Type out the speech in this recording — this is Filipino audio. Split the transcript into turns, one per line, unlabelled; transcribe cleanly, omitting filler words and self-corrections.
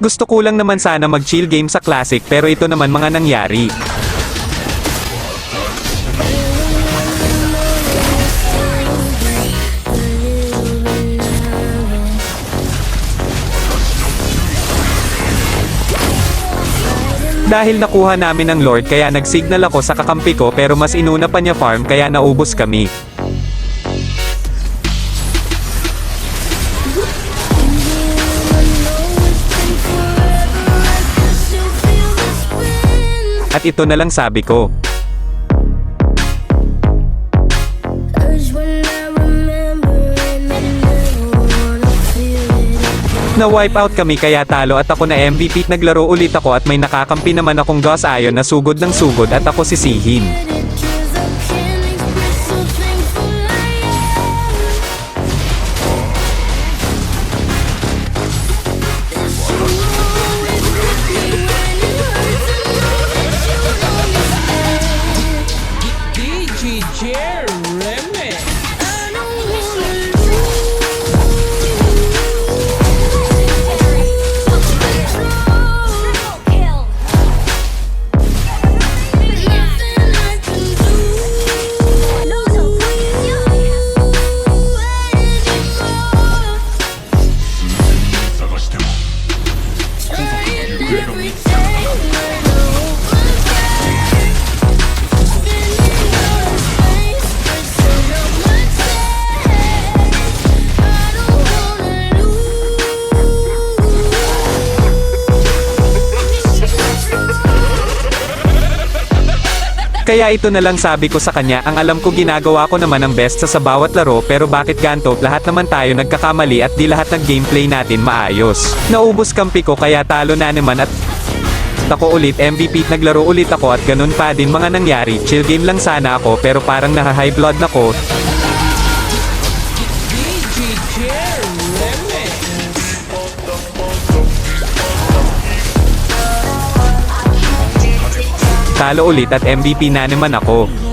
Gusto ko lang naman sana mag-chill game sa Classic pero ito naman mga nangyari. Dahil nakuha namin ang Lord kaya nag-signal ako sa kakampi ko pero mas inuna pa niya farm kaya naubos kami. At ito na lang sabi ko. Na-wipe out kami kaya talo at ako na MVP. Naglaro ulit ako at may nakakampi naman akong Ghost Ion na sugod ng sugod at ako si Sihin. Kaya ito na lang sabi ko sa kanya, ang alam ko ginagawa ko naman ang best sa bawat laro pero bakit ganto, lahat naman tayo nagkakamali at di lahat ng gameplay natin maayos. Naubos kampi ko kaya talo na naman at ako ulit MVP. Naglaro ulit ako at ganun pa din mga nangyari. Chill game lang sana ako pero parang naha-high blood na ko. Talo ulit at MVP na naman ako.